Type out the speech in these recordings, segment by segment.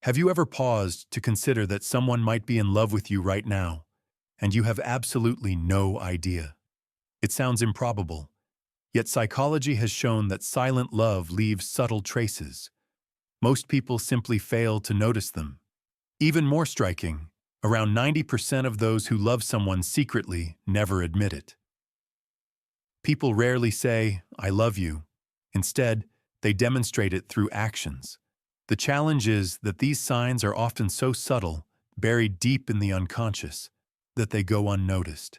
Have you ever paused to consider that someone might be in love with you right now, and you have absolutely no idea? It sounds improbable, yet psychology has shown that silent love leaves subtle traces. Most people simply fail to notice them. Even more striking, around 90% of those who love someone secretly never admit it. People rarely say, "I love you." Instead, they demonstrate it through actions. The challenge is that these signs are often so subtle, buried deep in the unconscious, that they go unnoticed.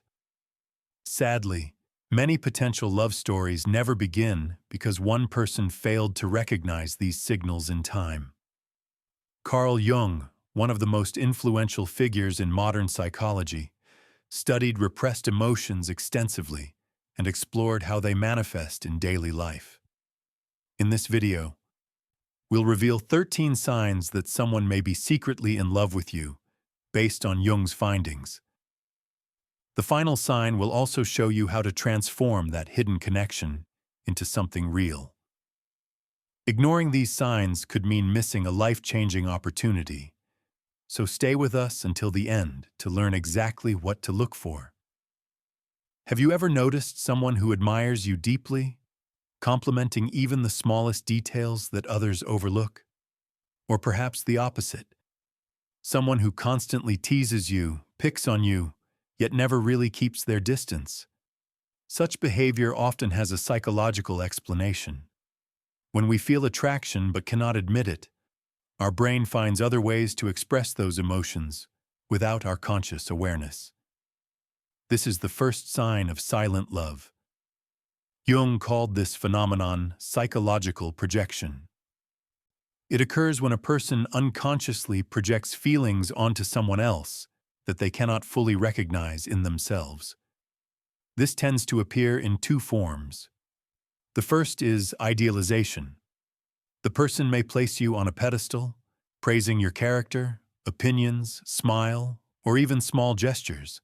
Sadly, many potential love stories never begin because one person failed to recognize these signals in time. Carl Jung, one of the most influential figures in modern psychology, studied repressed emotions extensively and explored how they manifest in daily life. In this video, we'll reveal 13 signs that someone may be secretly in love with you, based on Jung's findings. The final sign will also show you how to transform that hidden connection into something real. Ignoring these signs could mean missing a life-changing opportunity, so stay with us until the end to learn exactly what to look for. Have you ever noticed someone who admires you deeply, complimenting even the smallest details that others overlook? Or perhaps the opposite, someone who constantly teases you, picks on you, yet never really keeps their distance. Such behavior often has a psychological explanation. When we feel attraction but cannot admit it, our brain finds other ways to express those emotions without our conscious awareness. This is the first sign of silent love. Jung called this phenomenon psychological projection. It occurs when a person unconsciously projects feelings onto someone else that they cannot fully recognize in themselves. This tends to appear in two forms. The first is idealization. The person may place you on a pedestal, praising your character, opinions, smile, or even small gestures,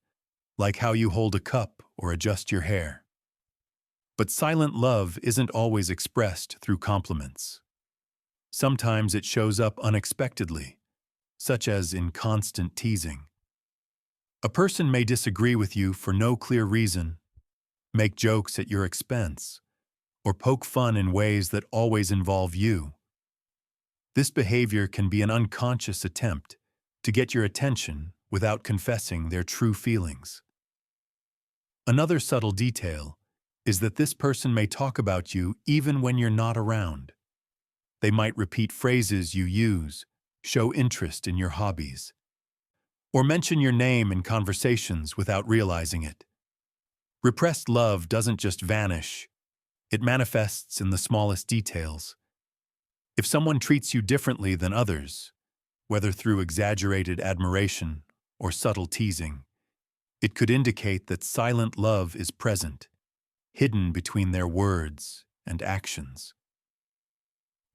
like how you hold a cup or adjust your hair. But silent love isn't always expressed through compliments. Sometimes it shows up unexpectedly, such as in constant teasing. A person may disagree with you for no clear reason, make jokes at your expense, or poke fun in ways that always involve you. This behavior can be an unconscious attempt to get your attention without confessing their true feelings. Another subtle detail is that this person may talk about you even when you're not around. They might repeat phrases you use, show interest in your hobbies, or mention your name in conversations without realizing it. Repressed love doesn't just vanish, it manifests in the smallest details. If someone treats you differently than others, whether through exaggerated admiration or subtle teasing, it could indicate that silent love is present, hidden between their words and actions.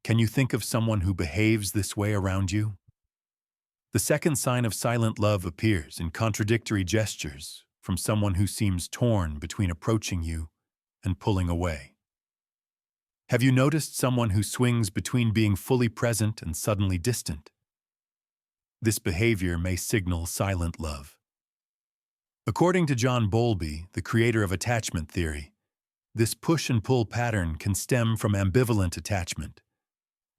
Can you think of someone who behaves this way around you? The second sign of silent love appears in contradictory gestures from someone who seems torn between approaching you and pulling away. Have you noticed someone who swings between being fully present and suddenly distant? This behavior may signal silent love. According to John Bowlby, the creator of attachment theory, this push and pull pattern can stem from ambivalent attachment.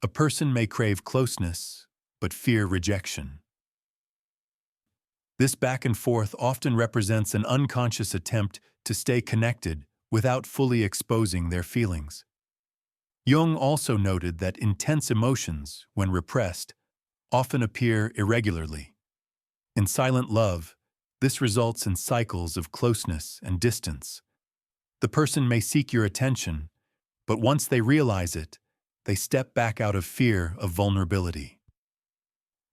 A person may crave closeness, but fear rejection. This back and forth often represents an unconscious attempt to stay connected without fully exposing their feelings. Jung also noted that intense emotions, when repressed, often appear irregularly. In silent love, this results in cycles of closeness and distance. The person may seek your attention, but once they realize it, they step back out of fear of vulnerability.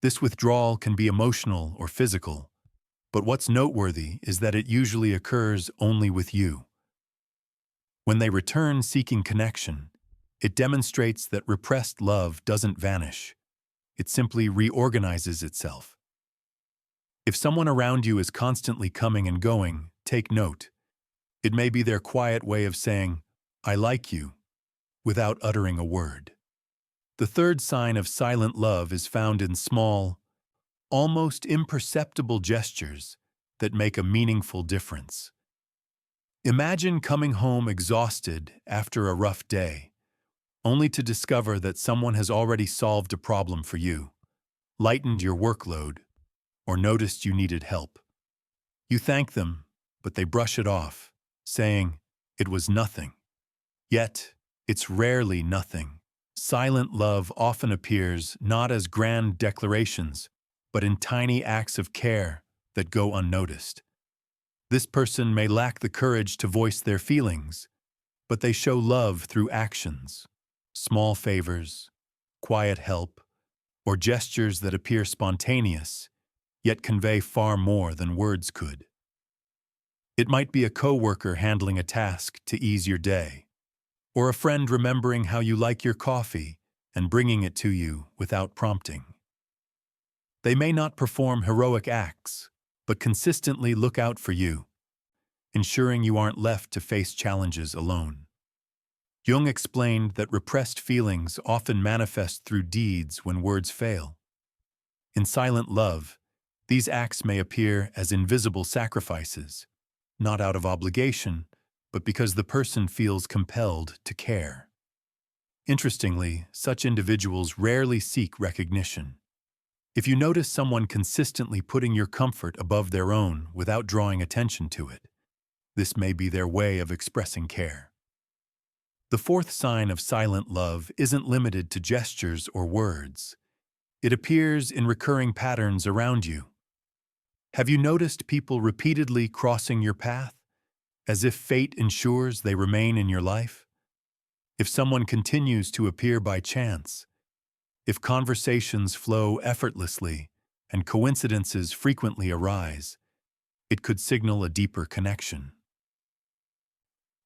This withdrawal can be emotional or physical, but what's noteworthy is that it usually occurs only with you. When they return seeking connection, it demonstrates that repressed love doesn't vanish. It simply reorganizes itself. If someone around you is constantly coming and going, take note. It may be their quiet way of saying, "I like you," without uttering a word. The third sign of silent love is found in small, almost imperceptible gestures that make a meaningful difference. Imagine coming home exhausted after a rough day, only to discover that someone has already solved a problem for you, lightened your workload, or noticed you needed help. You thank them, but they brush it off, saying, "It was nothing." Yet, it's rarely nothing. Silent love often appears not as grand declarations, but in tiny acts of care that go unnoticed. This person may lack the courage to voice their feelings, but they show love through actions, small favors, quiet help, or gestures that appear spontaneous, yet convey far more than words could. It might be a coworker handling a task to ease your day, or a friend remembering how you like your coffee and bringing it to you without prompting. They may not perform heroic acts, but consistently look out for you, ensuring you aren't left to face challenges alone. Jung explained that repressed feelings often manifest through deeds when words fail. In silent love, these acts may appear as invisible sacrifices, not out of obligation, but because the person feels compelled to care. Interestingly, such individuals rarely seek recognition. If you notice someone consistently putting your comfort above their own without drawing attention to it, this may be their way of expressing care. The fourth sign of silent love isn't limited to gestures or words. It appears in recurring patterns around you. Have you noticed people repeatedly crossing your path, as if fate ensures they remain in your life? If someone continues to appear by chance, if conversations flow effortlessly and coincidences frequently arise, it could signal a deeper connection.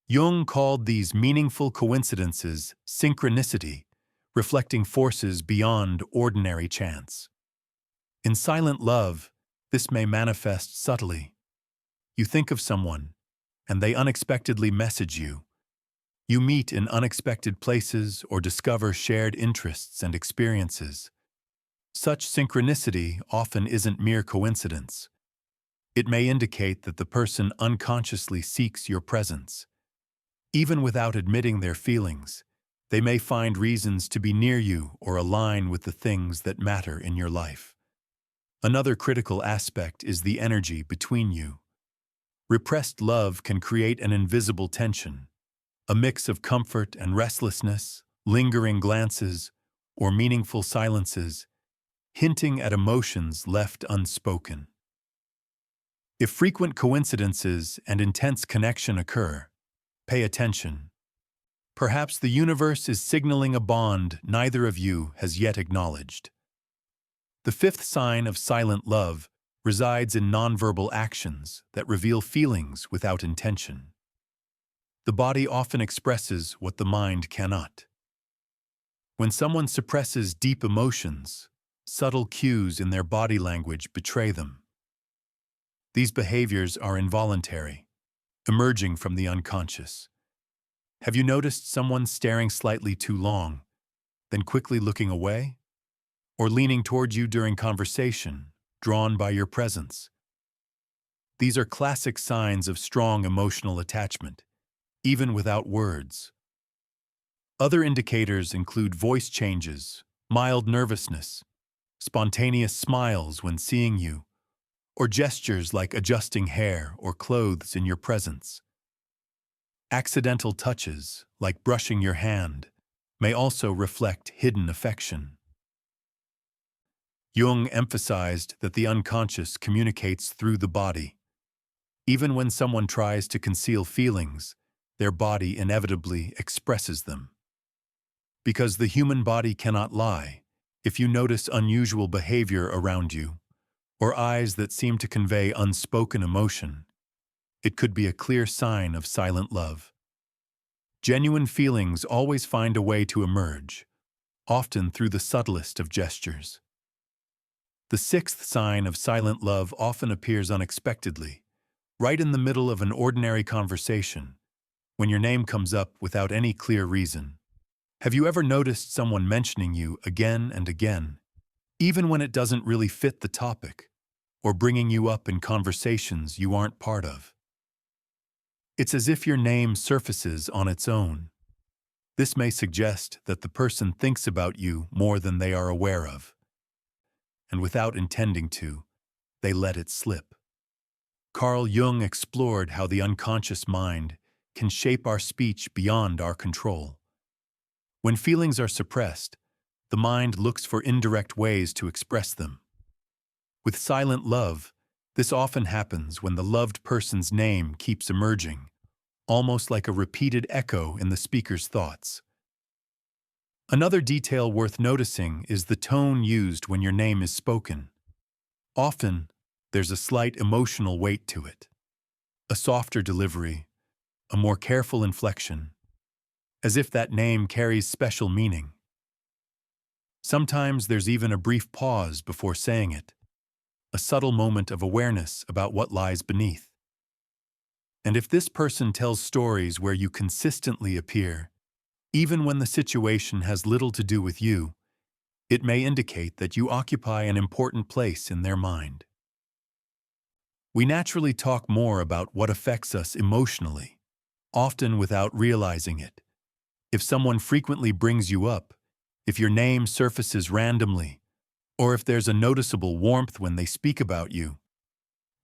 Jung called these meaningful coincidences synchronicity, reflecting forces beyond ordinary chance. In silent love, this may manifest subtly. You think of someone, and they unexpectedly message you. You meet in unexpected places or discover shared interests and experiences. Such synchronicity often isn't mere coincidence. It may indicate that the person unconsciously seeks your presence. Even without admitting their feelings, they may find reasons to be near you or align with the things that matter in your life. Another critical aspect is the energy between you. Repressed love can create an invisible tension, a mix of comfort and restlessness, lingering glances, or meaningful silences, hinting at emotions left unspoken. If frequent coincidences and intense connection occur, pay attention. Perhaps the universe is signaling a bond neither of you has yet acknowledged. The fifth sign of silent love resides in nonverbal actions that reveal feelings without intention. The body often expresses what the mind cannot. When someone suppresses deep emotions, subtle cues in their body language betray them. These behaviors are involuntary, emerging from the unconscious. Have you noticed someone staring slightly too long, then quickly looking away? Or leaning toward you during conversation, drawn by your presence? These are classic signs of strong emotional attachment, even without words. Other indicators include voice changes, mild nervousness, spontaneous smiles when seeing you, or gestures like adjusting hair or clothes in your presence. Accidental touches, like brushing your hand, may also reflect hidden affection. Jung emphasized that the unconscious communicates through the body. Even when someone tries to conceal feelings, their body inevitably expresses them. Because the human body cannot lie, if you notice unusual behavior around you, or eyes that seem to convey unspoken emotion, it could be a clear sign of silent love. Genuine feelings always find a way to emerge, often through the subtlest of gestures. The sixth sign of silent love often appears unexpectedly, right in the middle of an ordinary conversation, when your name comes up without any clear reason. Have you ever noticed someone mentioning you again and again, even when it doesn't really fit the topic, or bringing you up in conversations you aren't part of? It's as if your name surfaces on its own. This may suggest that the person thinks about you more than they are aware of, and without intending to, they let it slip. Carl Jung explored how the unconscious mind can shape our speech beyond our control. When feelings are suppressed, the mind looks for indirect ways to express them. With silent love, this often happens when the loved person's name keeps emerging, almost like a repeated echo in the speaker's thoughts. Another detail worth noticing is the tone used when your name is spoken. Often, there's a slight emotional weight to it. A softer delivery, a more careful inflection, as if that name carries special meaning. Sometimes there's even a brief pause before saying it, a subtle moment of awareness about what lies beneath. And if this person tells stories where you consistently appear, even when the situation has little to do with you, it may indicate that you occupy an important place in their mind. We naturally talk more about what affects us emotionally, often without realizing it. If someone frequently brings you up, if your name surfaces randomly, or if there's a noticeable warmth when they speak about you,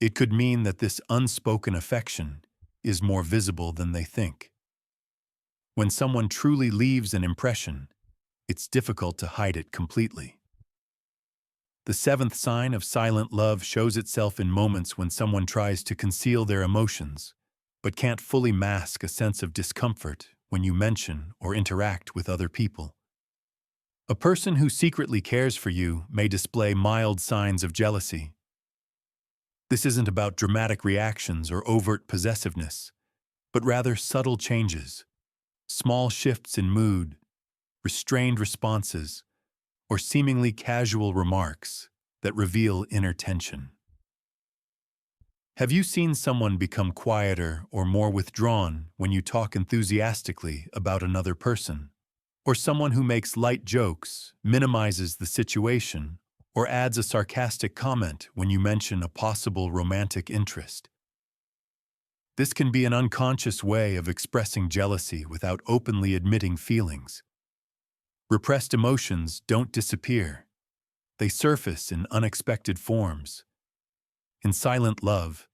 it could mean that this unspoken affection is more visible than they think. When someone truly leaves an impression, it's difficult to hide it completely. The seventh sign of silent love shows itself in moments when someone tries to conceal their emotions, but can't fully mask a sense of discomfort when you mention or interact with other people. A person who secretly cares for you may display mild signs of jealousy. This isn't about dramatic reactions or overt possessiveness, but rather subtle changes, small shifts in mood, restrained responses, or seemingly casual remarks that reveal inner tension. Have you seen someone become quieter or more withdrawn when you talk enthusiastically about another person? Or someone who makes light jokes, minimizes the situation, or adds a sarcastic comment when you mention a possible romantic interest? This can be an unconscious way of expressing jealousy without openly admitting feelings. Repressed emotions don't disappear. They surface in unexpected forms. In silent love,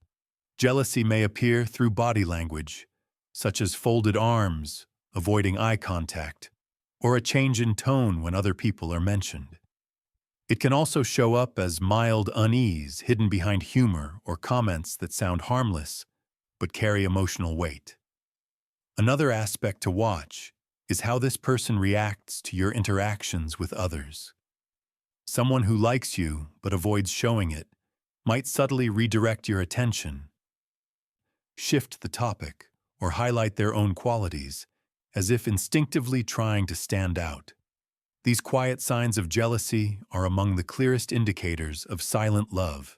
jealousy may appear through body language, such as folded arms, avoiding eye contact, or a change in tone when other people are mentioned. It can also show up as mild unease hidden behind humor or comments that sound harmless but carry emotional weight. Another aspect to watch is how this person reacts to your interactions with others. Someone who likes you but avoids showing it might subtly redirect your attention, shift the topic, or highlight their own qualities, as if instinctively trying to stand out. These quiet signs of jealousy are among the clearest indicators of silent love,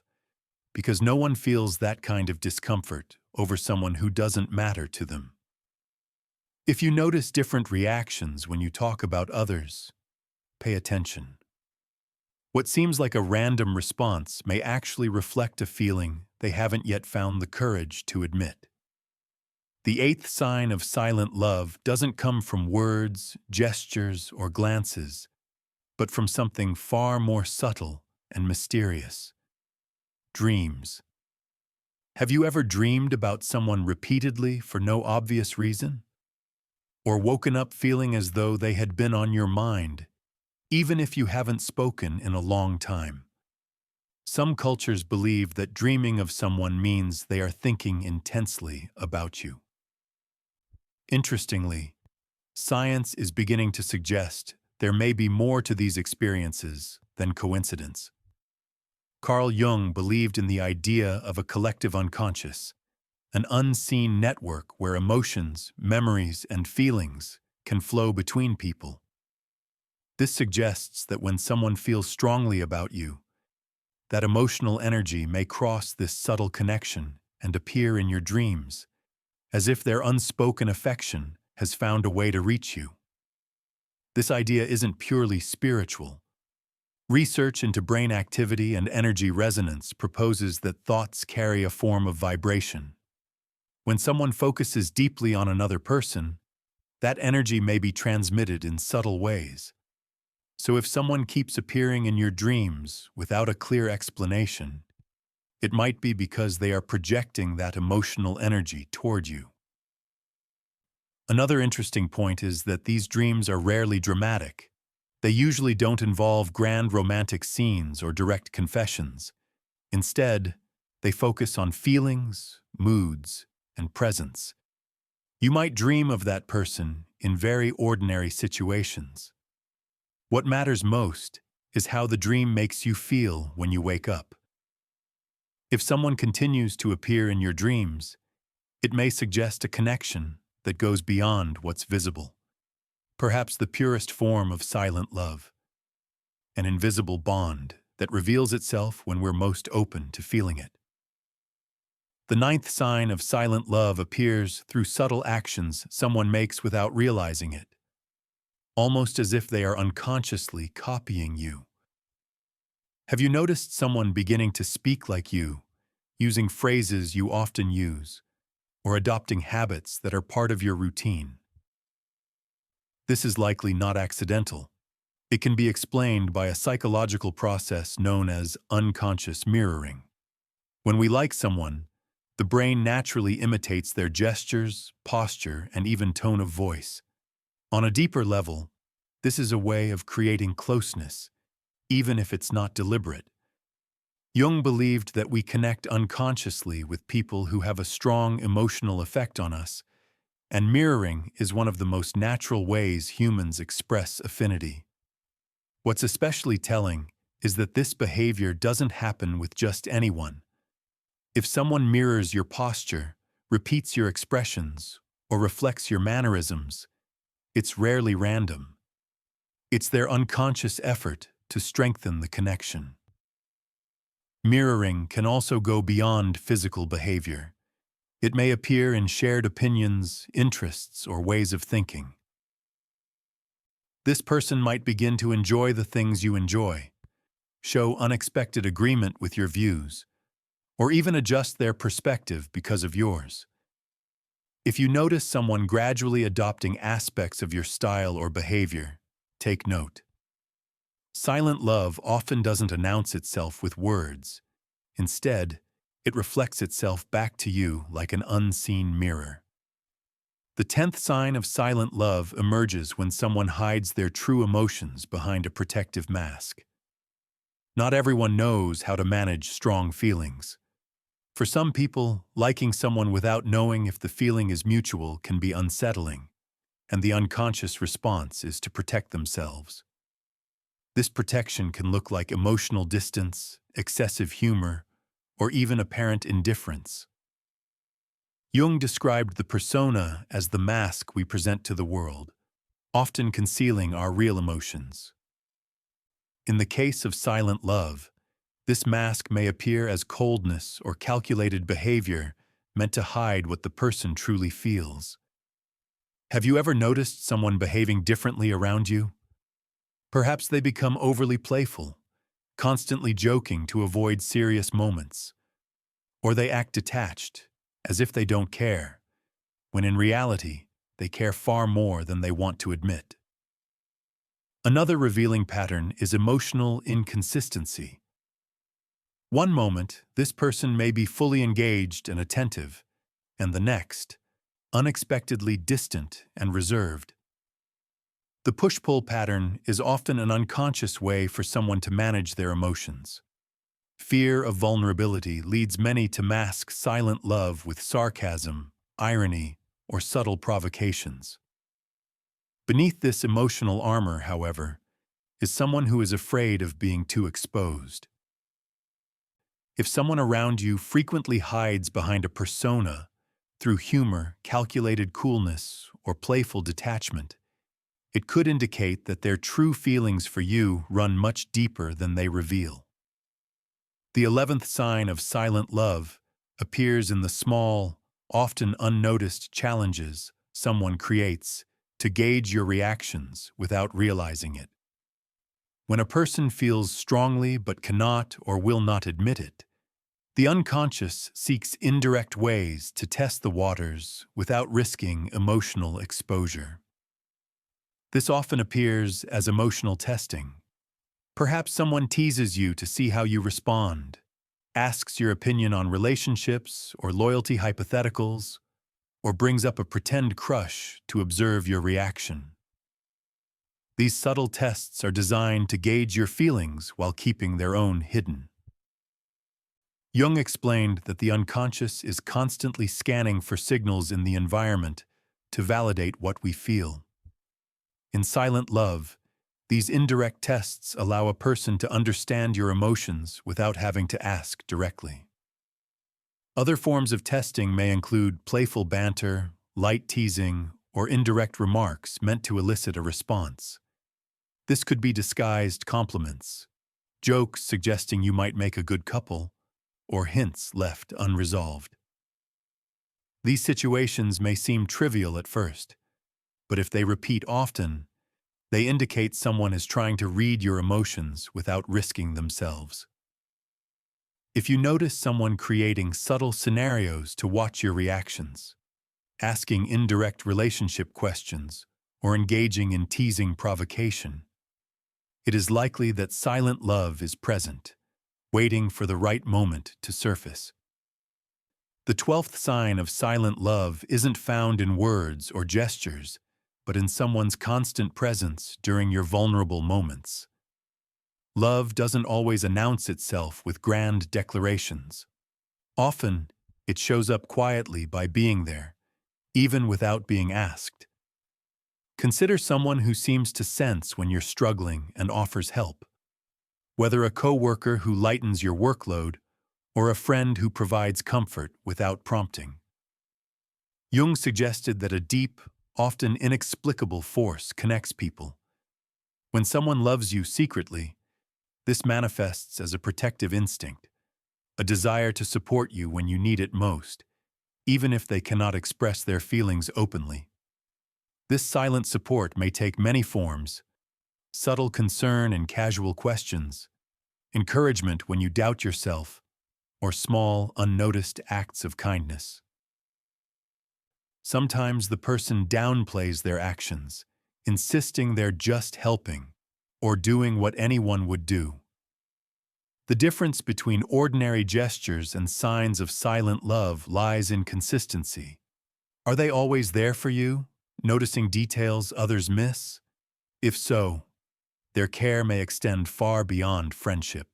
because no one feels that kind of discomfort over someone who doesn't matter to them. If you notice different reactions when you talk about others, pay attention. What seems like a random response may actually reflect a feeling they haven't yet found the courage to admit. The eighth sign of silent love doesn't come from words, gestures, or glances, but from something far more subtle and mysterious: dreams. Have you ever dreamed about someone repeatedly for no obvious reason? Or woken up feeling as though they had been on your mind, even if you haven't spoken in a long time? Some cultures believe that dreaming of someone means they are thinking intensely about you. Interestingly, science is beginning to suggest there may be more to these experiences than coincidence. Carl Jung believed in the idea of a collective unconscious, an unseen network where emotions, memories, and feelings can flow between people. This suggests that when someone feels strongly about you, that emotional energy may cross this subtle connection and appear in your dreams, as if their unspoken affection has found a way to reach you. This idea isn't purely spiritual. Research into brain activity and energy resonance proposes that thoughts carry a form of vibration. When someone focuses deeply on another person, that energy may be transmitted in subtle ways. So if someone keeps appearing in your dreams without a clear explanation, it might be because they are projecting that emotional energy toward you. Another interesting point is that these dreams are rarely dramatic. They usually don't involve grand romantic scenes or direct confessions. Instead, they focus on feelings, moods, and presence. You might dream of that person in very ordinary situations. What matters most is how the dream makes you feel when you wake up. If someone continues to appear in your dreams, it may suggest a connection that goes beyond what's visible. Perhaps the purest form of silent love, an invisible bond that reveals itself when we're most open to feeling it. The ninth sign of silent love appears through subtle actions someone makes without realizing it, almost as if they are unconsciously copying you. Have you noticed someone beginning to speak like you, using phrases you often use, or adopting habits that are part of your routine? This is likely not accidental. It can be explained by a psychological process known as unconscious mirroring. When we like someone, the brain naturally imitates their gestures, posture, and even tone of voice. On a deeper level, this is a way of creating closeness, even if it's not deliberate. Jung believed that we connect unconsciously with people who have a strong emotional effect on us, and mirroring is one of the most natural ways humans express affinity. What's especially telling is that this behavior doesn't happen with just anyone. If someone mirrors your posture, repeats your expressions, or reflects your mannerisms, it's rarely random. It's their unconscious effort to strengthen the connection. Mirroring can also go beyond physical behavior. It may appear in shared opinions, interests, or ways of thinking. This person might begin to enjoy the things you enjoy, show unexpected agreement with your views, or even adjust their perspective because of yours. If you notice someone gradually adopting aspects of your style or behavior, take note. Silent love often doesn't announce itself with words. Instead, it reflects itself back to you like an unseen mirror. The 10th sign of silent love emerges when someone hides their true emotions behind a protective mask. Not everyone knows how to manage strong feelings. For some people, liking someone without knowing if the feeling is mutual can be unsettling, and the unconscious response is to protect themselves. This protection can look like emotional distance, excessive humor, or even apparent indifference. Jung described the persona as the mask we present to the world, often concealing our real emotions. In the case of silent love, this mask may appear as coldness or calculated behavior meant to hide what the person truly feels. Have you ever noticed someone behaving differently around you? Perhaps they become overly playful, constantly joking to avoid serious moments, or they act detached, as if they don't care, when in reality, they care far more than they want to admit. Another revealing pattern is emotional inconsistency. One moment, this person may be fully engaged and attentive, and the next, unexpectedly distant and reserved. The push-pull pattern is often an unconscious way for someone to manage their emotions. Fear of vulnerability leads many to mask silent love with sarcasm, irony, or subtle provocations. Beneath this emotional armor, however, is someone who is afraid of being too exposed. If someone around you frequently hides behind a persona through humor, calculated coolness, or playful detachment, it could indicate that their true feelings for you run much deeper than they reveal. The 11th sign of silent love appears in the small, often unnoticed challenges someone creates to gauge your reactions without realizing it. When a person feels strongly but cannot or will not admit it, the unconscious seeks indirect ways to test the waters without risking emotional exposure. This often appears as emotional testing. Perhaps someone teases you to see how you respond, asks your opinion on relationships or loyalty hypotheticals, or brings up a pretend crush to observe your reaction. These subtle tests are designed to gauge your feelings while keeping their own hidden. Jung explained that the unconscious is constantly scanning for signals in the environment to validate what we feel. In silent love, these indirect tests allow a person to understand your emotions without having to ask directly. Other forms of testing may include playful banter, light teasing, or indirect remarks meant to elicit a response. This could be disguised compliments, jokes suggesting you might make a good couple, or hints left unresolved. These situations may seem trivial at first, but if they repeat often, they indicate someone is trying to read your emotions without risking themselves. If you notice someone creating subtle scenarios to watch your reactions, asking indirect relationship questions, or engaging in teasing provocation, it is likely that silent love is present, waiting for the right moment to surface. The 12th sign of silent love isn't found in words or gestures, but in someone's constant presence during your vulnerable moments. Love doesn't always announce itself with grand declarations. Often, it shows up quietly by being there, even without being asked. Consider someone who seems to sense when you're struggling and offers help. Whether a coworker who lightens your workload or a friend who provides comfort without prompting. Jung suggested that a deep, often inexplicable force connects people. When someone loves you secretly, this manifests as a protective instinct, a desire to support you when you need it most, even if they cannot express their feelings openly. This silent support may take many forms: subtle concern and casual questions, encouragement when you doubt yourself, or small, unnoticed acts of kindness. Sometimes the person downplays their actions, insisting they're just helping or doing what anyone would do. The difference between ordinary gestures and signs of silent love lies in consistency. Are they always there for you, noticing details others miss? If so, their care may extend far beyond friendship.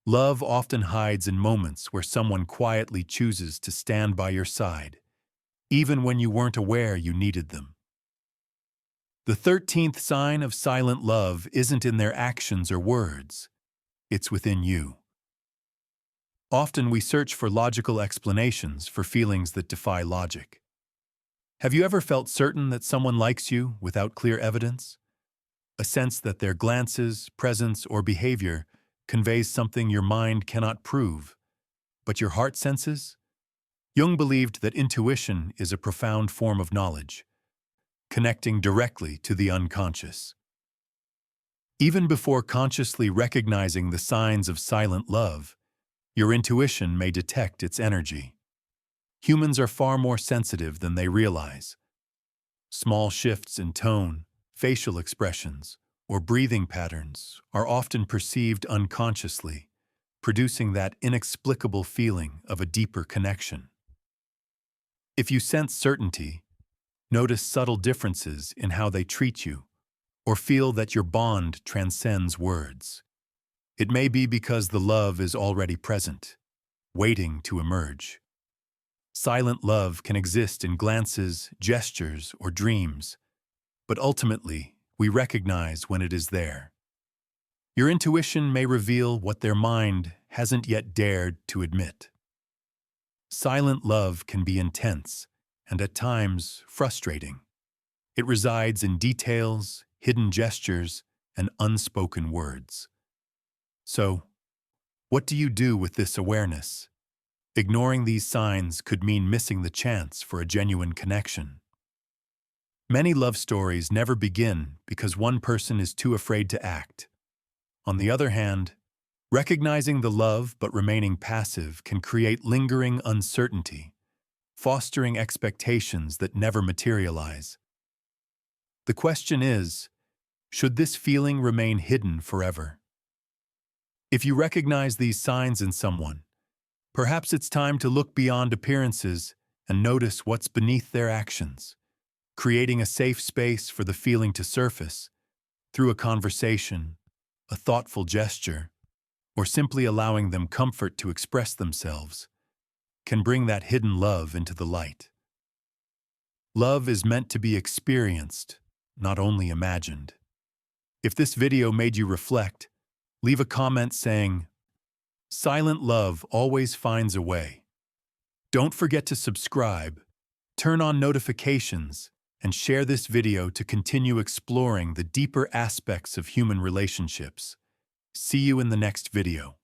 Love often hides in moments where someone quietly chooses to stand by your side, even when you weren't aware you needed them. The 13th sign of silent love isn't in their actions or words. It's within you. Often we search for logical explanations for feelings that defy logic. Have you ever felt certain that someone likes you without clear evidence? A sense that their glances, presence, or behavior conveys something your mind cannot prove, but your heart senses? Jung believed that intuition is a profound form of knowledge, connecting directly to the unconscious. Even before consciously recognizing the signs of silent love, your intuition may detect its energy. Humans are far more sensitive than they realize. Small shifts in tone, facial expressions, or breathing patterns are often perceived unconsciously, producing that inexplicable feeling of a deeper connection. If you sense certainty, notice subtle differences in how they treat you, or feel that your bond transcends words. It may be because the love is already present, waiting to emerge. Silent love can exist in glances, gestures, or dreams, but ultimately, we recognize when it is there. Your intuition may reveal what their mind hasn't yet dared to admit. Silent love can be intense and at times frustrating. It resides in details, hidden gestures, and unspoken words. So, what do you do with this awareness? Ignoring these signs could mean missing the chance for a genuine connection. Many love stories never begin because one person is too afraid to act. On the other hand, recognizing the love but remaining passive can create lingering uncertainty, fostering expectations that never materialize. The question is, should this feeling remain hidden forever? If you recognize these signs in someone, perhaps it's time to look beyond appearances and notice what's beneath their actions, creating a safe space for the feeling to surface through a conversation, a thoughtful gesture, or simply allowing them comfort to express themselves, can bring that hidden love into the light. Love is meant to be experienced, not only imagined. If this video made you reflect, leave a comment saying, "Silent love always finds a way." Don't forget to subscribe, turn on notifications, and share this video to continue exploring the deeper aspects of human relationships. See you in the next video.